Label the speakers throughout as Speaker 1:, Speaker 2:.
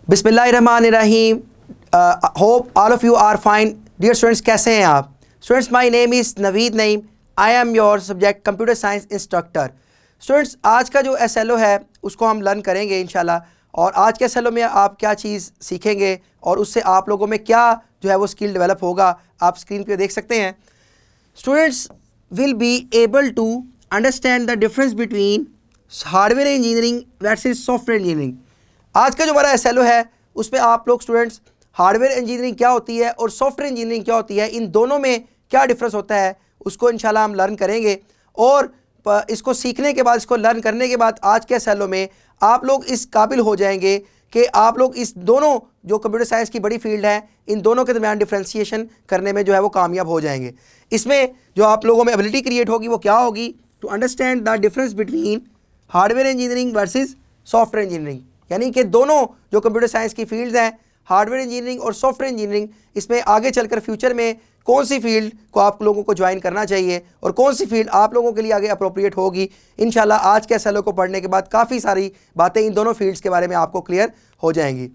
Speaker 1: बिस्मिल्लाहिर्रहमानिर्रहीम। Hope all of you are fine. Dear students, कैसे हैं आप? Students, my name is Naveed Naeem. I am your subject computer science instructor. Students, आज का जो एसएलओ है उसको हम लर्न करेंगे इंशाल्लाह। और आज के एसएलओ में आप क्या चीज़ सीखेंगे और उससे आप लोगों में क्या जो है वो स्किल डेवलप होगा, आप स्क्रीन पे देख सकते हैं। Students will be able to understand the difference between hardware engineering versus software engineering. आज का जो हमारा एसएलओ है उसमें आप लोग स्टूडेंट्स हार्डवेयर इंजीनियरिंग क्या होती है और सॉफ्टवेयर इंजीनियरिंग क्या होती है, इन दोनों में क्या डिफरेंस होता है, उसको इंशाल्लाह हम लर्न करेंगे। और इसको सीखने के बाद, इसको लर्न करने के बाद आज के एसएलओ में आप लोग इस काबिल हो जाएंगे कि आप लोग इस दोनों जो कंप्यूटर साइंस की बड़ी फील्ड है, इन दोनों के दरमियान डिफ्रेंशिएशन करने में जो है वो कामयाब हो जाएंगे। इसमें जो आप लोगों में एबिलिटी क्रिएट होगी वो क्या होगी? To understand the difference between hardware engineering versus software engineering. यानी कि दोनों जो कंप्यूटर साइंस की फील्ड्स हैं, हार्डवेयर इंजीनियरिंग और सॉफ्टवेयर इंजीनियरिंग, इसमें आगे चलकर फ्यूचर में कौन सी फील्ड को आप लोगों को ज्वाइन करना चाहिए और कौन सी फील्ड आप लोगों के लिए आगे अप्रोप्रिएट होगी। इंशाल्लाह आज के एसएलओ को पढ़ने के बाद काफ़ी सारी बातें इन दोनों फील्ड्स के बारे में आपको क्लियर हो जाएंगी।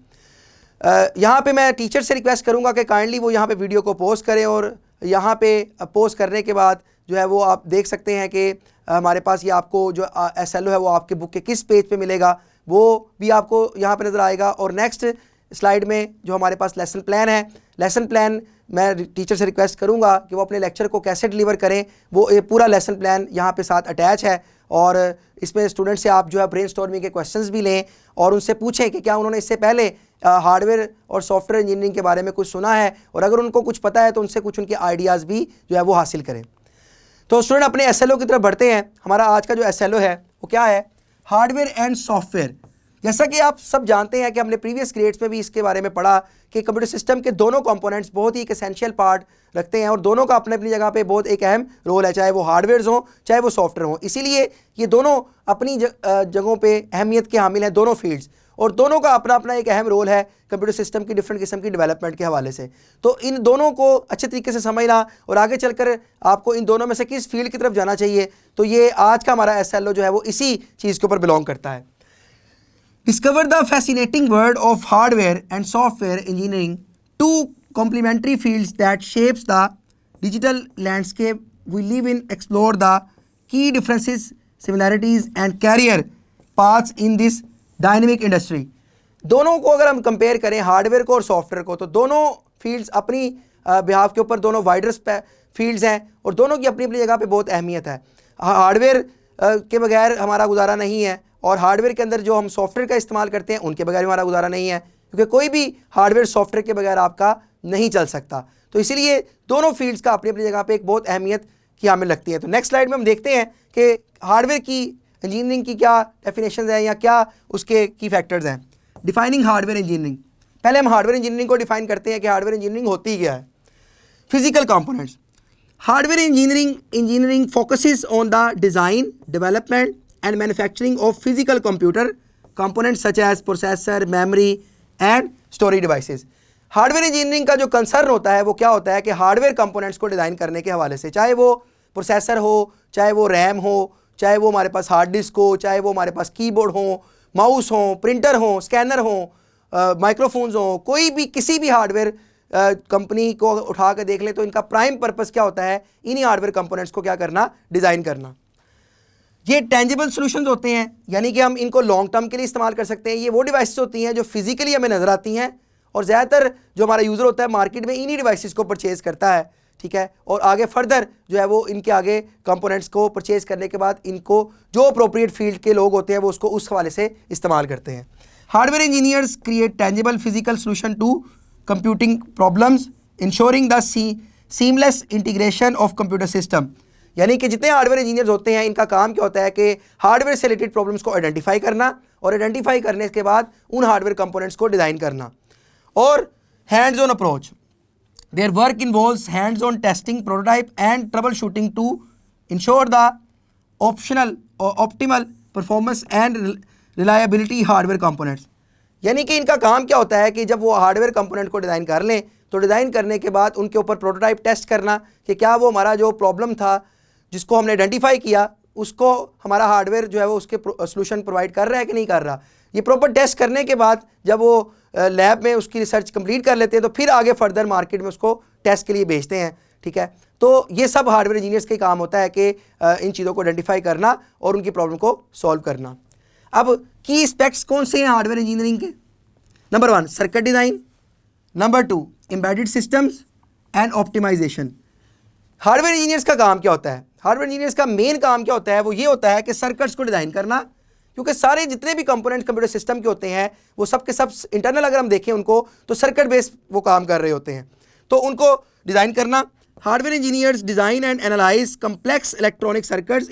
Speaker 1: यहाँ पे मैं टीचर से रिक्वेस्ट करूँगा कि काइंडली वो यहाँ पे वीडियो को पोस्ट करें, और यहाँ पे पोस्ट करने के बाद जो है वो आप देख सकते हैं कि हमारे पास ये आपको जो एसएलओ है वो आपके बुक के किस पेज पे मिलेगा, वो भी आपको यहाँ पे नज़र आएगा। और नेक्स्ट स्लाइड में जो हमारे पास लेसन प्लान है, लेसन प्लान मैं टीचर से रिक्वेस्ट करूँगा कि वो अपने लेक्चर को कैसे डिलीवर करें, वो ये पूरा लेसन प्लान यहाँ पे साथ अटैच है। और इसमें स्टूडेंट से आप जो है ब्रेनस्टॉर्मिंग के क्वेश्चंस भी लें और उनसे पूछें कि क्या उन्होंने इससे पहले हार्डवेयर और सॉफ्टवेयर इंजीनियरिंग के बारे में कुछ सुना है, और अगर उनको कुछ पता है तो उनसे कुछ उनके आइडियाज़ भी जो है वो हासिल करें। तो स्टूडेंट अपने एसएलओ की तरफ बढ़ते हैं। हमारा आज का जो एसएलओ है वो क्या है? Hardware and software. जैसा कि आप सब जानते हैं कि हमने प्रीवियस ग्रेड्स में भी इसके बारे में पढ़ा कि कंप्यूटर सिस्टम के दोनों कंपोनेंट्स बहुत ही एक एसेंशियल पार्ट रखते हैं और दोनों का अपने अपनी जगह पे बहुत एक अहम रोल है, चाहे वो हार्डवेयर हों चाहे वो सॉफ्टवेयर हों। इसीलिए ये दोनों अपनी जगहों पे अहमियत के हामिल हैं, दोनों फील्ड्स, और दोनों का अपना अपना एक अहम रोल है कंप्यूटर सिस्टम की डिफरेंट किस्म की डेवलपमेंट के हवाले से। तो इन दोनों को अच्छे तरीके से समझना और आगे चलकर आपको इन दोनों में से किस फील्ड की तरफ जाना चाहिए, तो ये आज का हमारा एसएलओ जो है वो इसी चीज़ के ऊपर बिलोंग करता है। Discover the fascinating world of hardware and software engineering, two complementary fields that shapes the digital landscape we live in. Explore the key differences, similarities and career paths in this dynamic industry. दोनों को अगर हम compare करें, hardware को और software को, तो दोनों फील्ड्स अपनी बिहाफ के ऊपर दोनों वाइडर फील्ड्स हैं और दोनों की अपनी अपनी जगह पे बहुत अहमियत है। हार्डवेयर के बगैर हमारा गुजारा नहीं है, और हार्डवेयर के अंदर जो हम सॉफ्टवेयर का इस्तेमाल करते हैं उनके बगैर हमारा गुजारा नहीं है, क्योंकि कोई भी हार्डवेयर सॉफ्टवेयर के बगैर आपका नहीं चल सकता। तो इसीलिए दोनों फील्ड्स का अपनी अपनी जगह पे एक बहुत अहमियत की हामिल लगती है। तो नेक्स्ट स्लाइड में हम देखते हैं कि हार्डवेयर की इंजीनियरिंग की क्या डेफिनेशन है या क्या उसके की फैक्टर्स हैं। Defining hardware engineering. पहले हम हार्डवेयर इंजीनियरिंग को डिफाइन करते हैं कि हार्डवेयर इंजीनियरिंग होती क्या है। Physical components. Hardware engineering focuses on the design, development and manufacturing of physical computer components such as processor, memory and storage devices. Hardware engineering का जो कंसर्न होता है वो क्या होता है कि हार्डवेयर कंपोनेंट्स को डिज़ाइन करने के हवाले से, चाहे वो प्रोसेसर हो, चाहे वो रैम हो, चाहे वो हमारे पास हार्ड डिस्क हो, चाहे वो हमारे पास कीबोर्ड हो, माउस हो, प्रिंटर हो, स्कैनर हो, माइक्रोफोन्स हो, कोई भी किसी भी हार्डवेयर कंपनी को उठा कर देख ले तो इनका प्राइम पर्पस क्या होता है? इन्हीं हार्डवेयर कंपोनेंट्स को क्या करना? डिज़ाइन करना। ये टेंजिबल सॉल्यूशंस होते हैं, यानी कि हम इनको लॉन्ग टर्म के लिए इस्तेमाल कर सकते हैं। ये वो डिवाइसेस होती हैं जो फिजिकली हमें नज़र आती हैं, और ज़्यादातर जो हमारा यूज़र होता है मार्केट में इन्हीं डिवाइसेस को परचेज़ करता है, ठीक है। और आगे फर्दर जो है वो इनके आगे कंपोनेंट्स को परचेज़ करने के बाद इनको जो अप्रोप्रिएट फील्ड के लोग होते हैं वो उसको उस हवाले से इस्तेमाल करते हैं। Hardware engineers create tangible physical solution to computing problems, ensuring the seamless integration of computer system. यानी कि जितने हार्डवेयर इंजीनियर्स होते हैं इनका काम क्या होता है कि हार्डवेयर से रिलेटेड प्रॉब्लम्स को आइडेंटिफाई करना, और आइडेंटिफाई करने के बाद उन हार्डवेयर कंपोनेंट्स को डिज़ाइन करना। और hands on approach. Their work involves hands on testing, prototype and troubleshooting to ensure the optimal performance and reliability hardware components. यानी कि इनका काम क्या होता है कि जब वो हार्डवेयर कंपोनेंट को डिज़ाइन कर लें तो डिज़ाइन करने के बाद उनके ऊपर प्रोटोटाइप टेस्ट करना कि क्या वो हमारा जो प्रॉब्लम था जिसको हमने आइडेंटिफाई किया उसको हमारा हार्डवेयर जो है वो उसके सोल्यूशन प्रोवाइड कर रहा है कि नहीं कर रहा। ये प्रॉपर टेस्ट करने के बाद जब वो लैब में उसकी रिसर्च कंप्लीट कर लेते हैं, तो फिर आगे फर्दर मार्केट में उसको टेस्ट के लिए भेजते हैं। ठीक है, तो ये सब हार्डवेयर इंजीनियर्स का काम होता है कि इन चीज़ों को आइडेंटिफाई करना और उनकी प्रॉब्लम को सॉल्व करना। अब की एस्पेक्ट्स कौन से हैं हार्डवेयर इंजीनियरिंग के? Number 1 circuit design, number 2 embedded systems and optimisation. Hardware engineers का काम क्या होता है? हार्डवेयर इंजीनियर्स का मेन काम क्या होता है? वो ये होता है कि सर्किट्स को डिज़ाइन करना, क्योंकि सारे जितने भी कंपोनेंट्स कंप्यूटर सिस्टम के होते हैं वो सब के सब इंटरनल अगर हम देखें उनको तो सर्किट बेस्ड वो काम कर रहे होते हैं, तो उनको डिज़ाइन करना। Hardware engineers design and analyse complex electronic circuits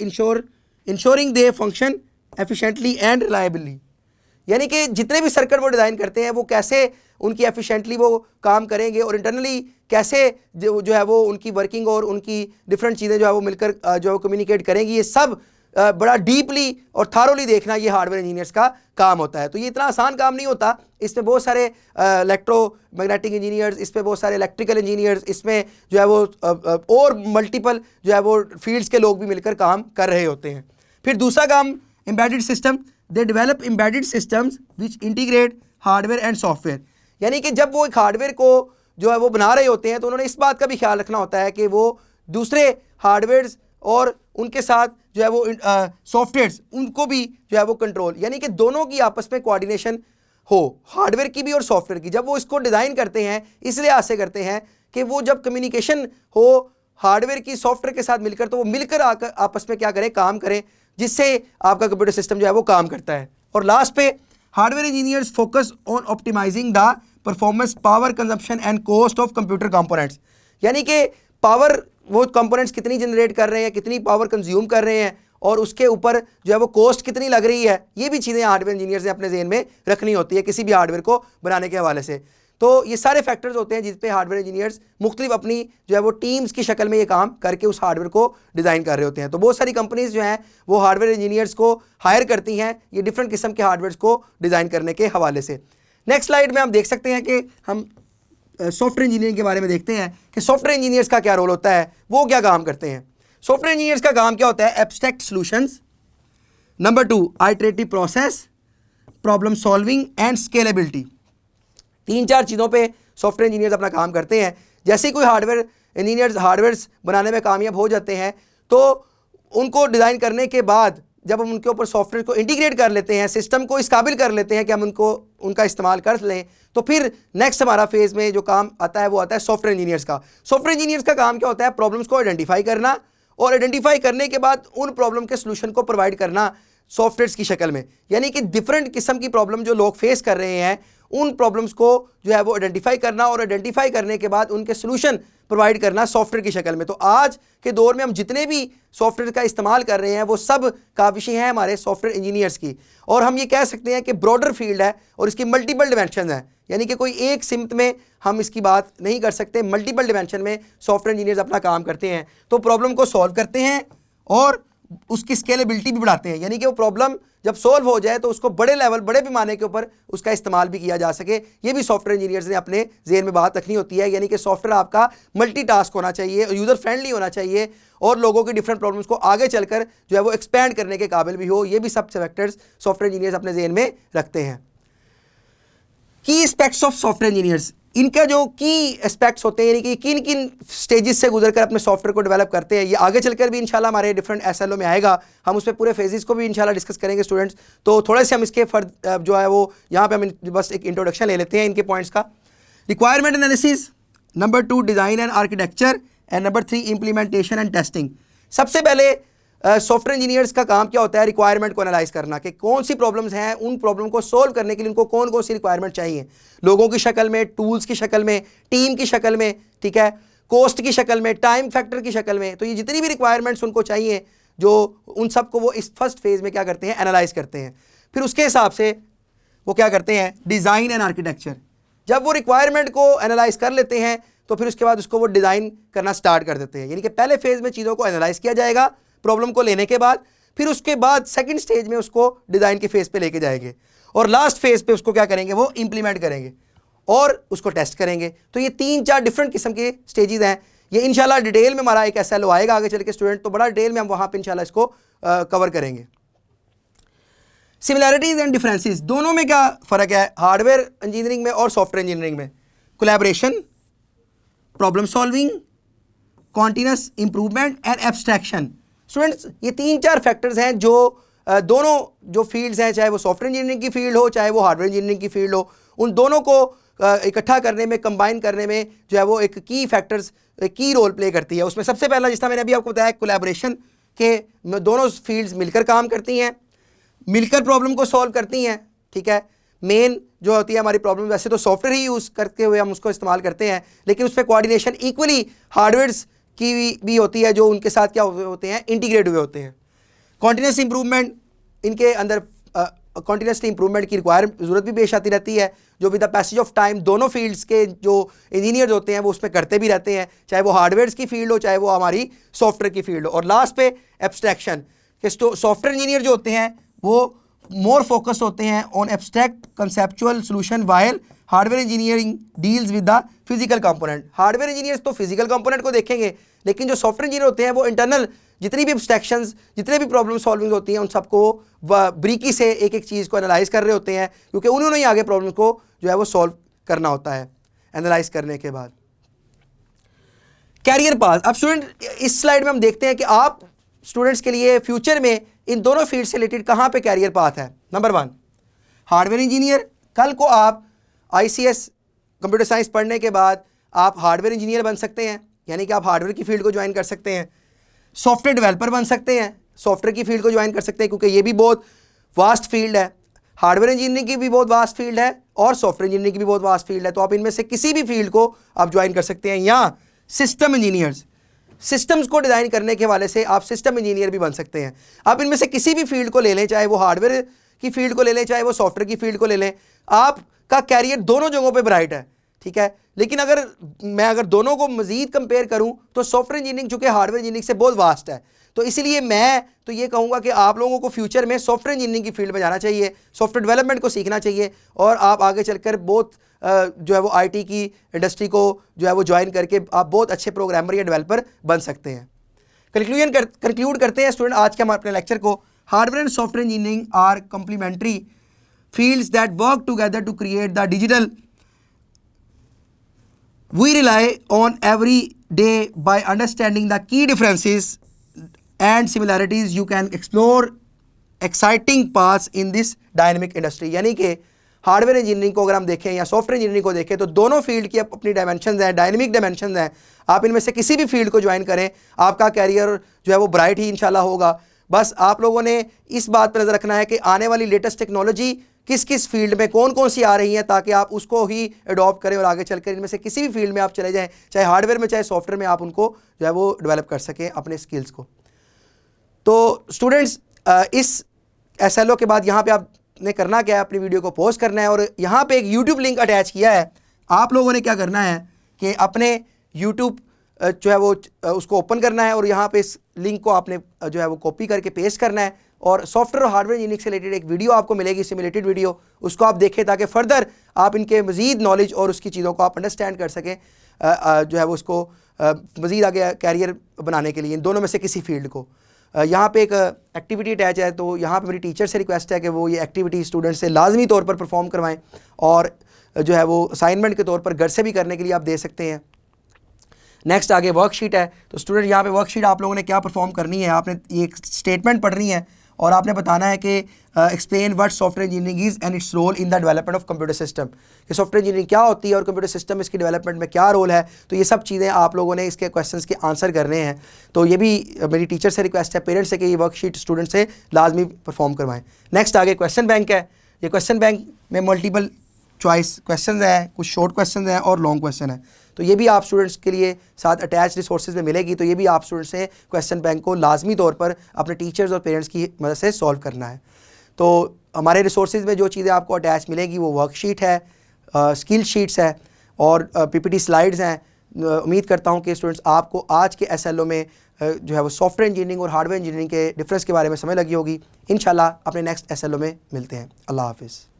Speaker 1: ensuring they function efficiently and reliably. यानी कि जितने भी सर्किट वो डिज़ाइन करते हैं वो कैसे उनकी एफिशिएंटली वो काम करेंगे और इंटरनली कैसे जो है वो उनकी वर्किंग और उनकी डिफरेंट चीज़ें जो है वो मिलकर जो है वो कम्युनिकेट करेंगी, ये सब बड़ा डीपली और थारोली देखना ये हार्डवेयर इंजीनियर्स का काम होता है। तो ये इतना आसान काम नहीं होता, इसमें बहुत सारे इलेक्ट्रोमैग्नेटिक इंजीनियर्स, इसमें बहुत सारे इलेक्ट्रिकल इंजीनियर्स, इसमें जो है वो और मल्टीपल जो है वो फील्ड्स के लोग भी मिलकर काम कर रहे होते हैं। फिर दूसरा काम embedded system, they develop embedded systems which integrate hardware and software. यानी कि जब वो एक हार्डवेयर को जो है वो बना रहे होते हैं तो उन्होंने इस बात का भी ख्याल रखना होता है कि वो दूसरे हार्डवेयर्स और उनके साथ जो है वो सॉफ्टवेयर्स उनको भी जो है वो कंट्रोल, यानी कि दोनों की आपस में कोऑर्डिनेशन हो, हार्डवेयर की भी और सॉफ्टवेयर की। जब वो इसको डिज़ाइन करते हैं इसलिए ऐसे करते हैं कि वो जब कम्युनिकेशन हो हार्डवेयर की सॉफ्टवेयर के साथ मिलकर, तो वो मिलकर आकर आपस में क्या करें, काम करें, जिससे आपका कंप्यूटर सिस्टम जो है वो काम करता है। और लास्ट पे hardware engineers focus on optimising the performance, power consumption and cost of computer components. यानी कि पावर वो कंपोनेंट्स कितनी जनरेट कर रहे हैं, कितनी पावर कंज्यूम कर रहे हैं और उसके ऊपर जो है वो कॉस्ट कितनी लग रही है, ये भी चीज़ें हार्डवेयर इंजीनियर्स ने अपने ज़हन में रखनी होती है किसी भी हार्डवेयर को बनाने के हवाले से। तो ये सारे फैक्टर्स होते हैं जिस पे हार्डवेयर इंजीनियर्स मुख्तलिफ अपनी जो है वो टीम्स की शक्ल में ये काम करके उस हार्डवेयर को डिज़ाइन कर रहे होते हैं। तो बहुत सारी कंपनीज जो हैं वो हार्डवेयर इंजीनियर्स को हायर करती हैं ये डिफरेंट किस्म के हार्डवेयर को डिज़ाइन करने के हवाले से। नेक्स्ट स्लाइड में हम देख सकते हैं कि हम सॉफ्टवेयर इंजीनियरिंग के बारे में देखते हैं कि सॉफ्टवेयर इंजीनियर्स का क्या रोल होता है, वो क्या काम करते हैं। सॉफ्टवेयर इंजीनियर्स का काम क्या होता है? Abstract solutions, number 2 iterative process, problem solving and scalability. 3-4 चीज़ों पे सॉफ्टवेयर इंजीनियर्स अपना काम करते हैं। जैसे ही कोई हार्डवेयर इंजीनियर्स हार्डवेयर्स बनाने में कामयाब हो जाते हैं तो उनको डिज़ाइन करने के बाद जब हम उनके ऊपर सॉफ्टवेयर को इंटीग्रेट कर लेते हैं, सिस्टम को इस काबिल कर लेते हैं कि हम उनका इस्तेमाल कर लें, तो फिर नेक्स्ट हमारा फेज़ में जो काम आता है वो आता है सॉफ्टवेयर इंजीनियर्स का। सॉफ्टवेयर इंजीनियर्स का काम क्या होता है? प्रॉब्लम्स को आइडेंटिफाई करना और आइडेंटिफाई करने के बाद उन प्रॉब्लम के सोल्यूशन को प्रोवाइड करना सॉफ्टवेयर्स की शक्ल में। यानी कि डिफरेंट किस्म की प्रॉब्लम जो लोग फेस कर रहे हैं उन प्रॉब्लम्स को जो है वो आइडेंटिफाई करना और आइडेंटिफाई करने के बाद उनके सोल्यूशन प्रोवाइड करना सॉफ्टवेयर की शक्ल में। तो आज के दौर में हम जितने भी सॉफ्टवेयर का इस्तेमाल कर रहे हैं वो सब काबिशें हैं हमारे सॉफ्टवेयर इंजीनियर्स की, और हम ये कह सकते हैं कि ब्रॉडर फील्ड है और इसकी मल्टीपल डिमेंशन है। यानी कि कोई एक सिमत में हम इसकी बात नहीं कर सकते, मल्टीपल डिमेंशन में सॉफ्टवेयर इंजीनियर्स अपना काम करते हैं। तो प्रॉब्लम को सॉल्व करते हैं और उसकी स्केलेबिलिटी भी बढ़ाते हैं, यानी कि वो प्रॉब्लम जब सॉल्व हो जाए तो उसको बड़े लेवल, बड़े पैमाने के ऊपर उसका इस्तेमाल भी किया जा सके। ये भी सॉफ्टवेयर इंजीनियर्स ने अपने ज़हन में बात रखनी होती है। यानी कि सॉफ्टवेयर आपका मल्टीटास्क होना चाहिए, यूज़र फ्रेंडली होना चाहिए और लोगों की डिफरेंट प्रॉब्लम्स को आगे चलकर जो है वो एक्सपैंड करने के काबिल भी हो। ये भी सब फैक्टर्स सॉफ्टवेयर इंजीनियर्स अपने ज़हन में रखते हैं। की एस्पेक्ट्स ऑफ सॉफ्टवेयर इंजीनियर्स, इनका जो की एस्पेक्ट्स होते हैं यानी कि किन किन स्टेजेस से गुजरकर अपने सॉफ्टवेयर को डेवलप करते हैं, ये आगे चलकर भी इंशाल्लाह हमारे डिफरेंट एसएलओ में आएगा। हम उस पर पूरे फेजेस को भी इंशाल्लाह डिस्कस करेंगे स्टूडेंट्स। तो थोड़े से हम इसके जो है वो यहाँ पे हम बस एक इंट्रोडक्शन ले लेते हैं इनके पॉइंट्स का। Requirement analysis, number 2 design and architecture and number 3 implementation and testing. सबसे पहले सॉफ्टवेयर इंजीनियर्स का काम क्या होता है? रिक्वायरमेंट को एनालाइज करना कि कौन सी प्रॉब्लम्स हैं, उन प्रॉब्लम को सोल्व करने के लिए उनको कौन कौन सी रिक्वायरमेंट चाहिए, लोगों की शक्ल में, टूल्स की शक्ल में, टीम की शक्ल में, ठीक है, कॉस्ट की शक्ल में, टाइम फैक्टर की शक्ल में। तो ये जितनी भी रिक्वायरमेंट्स उनको चाहिए जो उन सब को वो इस फर्स्ट फेज़ में क्या करते हैं? एनालाइज करते हैं। फिर उसके हिसाब से वो क्या करते हैं? Design and architecture. जब वो रिक्वायरमेंट को एनालाइज कर लेते हैं तो फिर उसके बाद उसको वो डिज़ाइन करना स्टार्ट कर देते हैं। यानी कि पहले फेज़ में चीज़ों को एनालाइज किया जाएगा प्रॉब्लम को लेने के बाद, फिर उसके बाद सेकंड स्टेज में उसको डिज़ाइन के फेज़ पे लेके जाएंगे और लास्ट फेज़ पे उसको क्या करेंगे? वो इंप्लीमेंट करेंगे और उसको टेस्ट करेंगे। तो ये 3-4 डिफरेंट किस्म के स्टेजेस हैं। ये इंशाल्लाह डिटेल में हमारा एक एसएलओ आएगा आगे चल के स्टूडेंट, तो बड़ा डिटेल में हम वहाँ पे इंशाल्लाह इसको कवर करेंगे। सिमिलैरिटीज़ एंड डिफरेंसेस, दोनों में क्या फ़र्क है हार्डवेयर इंजीनियरिंग में और सॉफ्टवेयर इंजीनियरिंग में? Collaboration, problem solving, continuous improvement and abstraction. Students ये 3-4 फैक्टर्स हैं जो दोनों जो फील्ड्स हैं, चाहे वो सॉफ्टवेयर इंजीनियरिंग की फील्ड हो चाहे वो हार्डवेयर इंजीनियरिंग की फील्ड हो, उन दोनों को इकट्ठा करने में, कंबाइन करने में जो है वो एक की फैक्टर्स की रोल प्ले करती है। उसमें सबसे पहला, जिस तरह मैंने अभी आपको बताया, कोलैबोरेशन के दोनों फील्ड्स मिलकर काम करती हैं, मिलकर प्रॉब्लम को सॉल्व करती हैं। ठीक है, मेन जो होती है हमारी प्रॉब्लम, वैसे तो सॉफ्टवेयर ही यूज़ करते हुए हम उसको इस्तेमाल करते हैं, लेकिन उसमें कोऑर्डिनेशन इक्वली हार्डवेयर्स की भी होती है जो उनके साथ क्या होते हैं, इंटीग्रेट हुए होते हैं। कॉन्टिन्यूस इंप्रूवमेंट, इनके अंदर कॉन्टिन्यूसली इंप्रूवमेंट की ज़रूरत भी पेश आती रहती है, जो with the passage of time दोनों फील्ड्स के जो इंजीनियर्स होते हैं वो उसमें करते भी रहते हैं, चाहे वो हार्डवेयर्स की फील्ड हो चाहे वो हमारी सॉफ्टवेयर की फील्ड हो। और लास्ट पे एब्स्ट्रैक्शन, कि सॉफ्टवेयर इंजीनियर जो होते हैं वो मोर फोकस होते हैं on abstract conceptual solution, while hardware engineering deals with the physical component. Hardware engineers तो फिजिकल कंपोनेंट को देखेंगे, लेकिन जो सॉफ्टवेयर इंजीनियर होते हैं वो इंटरनल जितनी भी एब्स्ट्रैक्शंस, जितने भी प्रॉब्लम सॉल्विंग होती हैं, उन सबको ब्रीकी से एक एक चीज़ को एनालाइज कर रहे होते हैं, क्योंकि उन्होंने ही आगे प्रॉब्लम को जो है वो सॉल्व करना होता है। एनालाइज करने के बाद कैरियर पाथ। अब स्टूडेंट इस स्लाइड में हम देखते हैं कि आप स्टूडेंट्स के लिए फ्यूचर में इन दोनों फील्ड से रिलेटेड कहाँ पे कैरियर पाथ है। नंबर 1 हार्डवेयर इंजीनियर, कल को आप ICS कंप्यूटर साइंस पढ़ने के बाद आप हार्डवेयर इंजीनियर बन सकते हैं, यानी कि आप हार्डवेयर की फील्ड को ज्वाइन कर सकते हैं। सॉफ्टवेयर डेवलपर बन सकते हैं, सॉफ्टवेयर की फील्ड को ज्वाइन कर सकते हैं, क्योंकि ये भी बहुत वास्ट फील्ड है। हार्डवेयर इंजीनियरिंग की भी बहुत वास्ट फील्ड है और सॉफ्टवेयर इंजीनियरिंग की भी बहुत वास्ट फील्ड है, तो आप इनमें से किसी भी फील्ड को आप ज्वाइन कर सकते हैं। या सिस्टम इंजीनियर्स, सिस्टम्स को डिज़ाइन करने के हवाले से आप सिस्टम इंजीनियर भी बन सकते हैं। आप इनमें से किसी भी फील्ड को ले लें, चाहे वो हार्डवेयर की फील्ड को ले लें चाहे वो सॉफ्टवेयर की फील्ड को ले लें, आपका कैरियर दोनों जगहों पे ब्राइट है। ठीक है, लेकिन अगर दोनों को मज़ीद कंपेयर करूं तो सॉफ्टवेयर इंजीनियरिंग चूँकि हार्डवेयर इंजीनियरिंग से बहुत वास्ट है, तो इसलिए मैं तो ये कहूँगा कि आप लोगों को फ्यूचर में सॉफ्टवेयर इंजीनियरिंग की फील्ड में जाना चाहिए, सॉफ्टवेयर डेवलपमेंट को सीखना चाहिए, और आप आगे चलकर बहुत जो है वो IT की इंडस्ट्री को जो है वो ज्वाइन करके आप बहुत अच्छे प्रोग्रामर या डेवलपर बन सकते हैं। कंक्लूड करते हैं स्टूडेंट आज के हमारे अपने लेक्चर को। Hardware and software engineering are complementary fields that work together to create the digital we rely on every day by understanding the key differences and similarities you can explore exciting paths in this dynamic industry। यानी कि hardware engineering को अगर हम देखें या software engineering को देखें तो दोनों फील्ड की अपनी डायमेंशंस हैं, डायनेमिक डायमेंशंस हैं। आप इनमें से किसी भी फील्ड को ज्वाइन करें, आपका कैरियर जो है वो ब्राइट ही इंशाल्लाह होगा। बस आप लोगों ने इस बात पर नज़र रखना है कि आने वाली लेटेस्ट टेक्नोलॉजी किस किस फील्ड में कौन कौन सी आ रही हैं, ताकि आप उसको ही अडॉप्ट करें और आगे चलकर इनमें से किसी भी फील्ड में आप चले जाएं, चाहे हार्डवेयर में चाहे सॉफ्टवेयर में, आप उनको जो है वो डेवलप कर सकें अपने स्किल्स को। तो स्टूडेंट्स इस SLO के बाद यहाँ पे आपने करना क्या है, अपनी वीडियो को पॉज करना है और यहाँ पे एक यूट्यूब लिंक अटैच किया है। आप लोगों ने क्या करना है कि अपने यूट्यूब जो है वो उसको ओपन करना है और यहाँ पे इस लिंक को आपने जो है वो कॉपी करके पेस्ट करना है, और सॉफ्टवेयर और हार्डवेयर इंजीनियरिंग से रिलेटेड एक वीडियो आपको मिलेगी, सिमुलेटेड वीडियो, उसको आप देखें ताकि फर्दर आप इनके मज़ीद नॉलेज और उसकी चीज़ों को आप अंडरस्टैंड कर सकें, जो है वो उसको मज़ीद आगे कैरियर बनाने के लिए इन दोनों में से किसी फील्ड को। यहाँ पे एक एक्टिविटी अटैच है, तो यहाँ पे मेरी टीचर से रिक्वेस्ट है कि वो ये एक्टिविटी स्टूडेंट से लाजमी तौर पर परफॉर्म करवाएं, और जो है वो असाइनमेंट के तौर पर घर से भी करने के लिए आप दे सकते हैं। नेक्स्ट आगे वर्कशीट है, तो स्टूडेंट यहाँ पे वर्कशीट आप लोगों ने क्या परफॉर्म करनी है, आपने एक स्टेटमेंट पढ़नी है और आपने बताना है कि explain what software engineering is and its role in the development of computer system, कि सॉफ्टवेयर इंजीनियरिंग क्या होती है और कंप्यूटर सिस्टम इसकी डेवलपमेंट में क्या रोल है। तो ये सब चीज़ें आप लोगों ने इसके क्वेश्चंस के आंसर करने हैं। तो ये भी मेरी टीचर से रिक्वेस्ट है, पेरेंट्स से, कि ये वर्कशीट स्टूडेंट से लाजमी परफॉर्म करवाएं। नेक्स्ट आगे क्वेश्चन बैंक है। ये क्वेश्चन बैंक में मल्टीपल चॉइस क्वेश्चन हैं, कुछ शॉर्ट क्वेश्चन हैं और लॉन्ग क्वेश्चन है, तो ये भी आप स्टूडेंट्स के लिए साथ अटैच रिसोर्सेज में मिलेगी। तो ये भी आप स्टूडेंट्स से क्वेश्चन बैंक को लाजमी तौर पर अपने टीचर्स और पेरेंट्स की मदद से सॉल्व करना है। तो हमारे रिसोर्सेज में जो चीज़ें आपको अटैच मिलेगी वो वर्कशीट है, स्किल शीट्स है और PPT स्लाइड्स हैं। उम्मीद करता हूँ कि स्टूडेंट्स आपको आज के SLO में जो है वो सॉफ्टवेयर इंजीनियरिंग और हार्डवेयर इंजीनियरिंग के डिफरेंस के बारे में समझ लगी होगी। इंशाल्लाह अपने नेक्स्ट SLO में मिलते हैं। अल्लाह हाफिज़।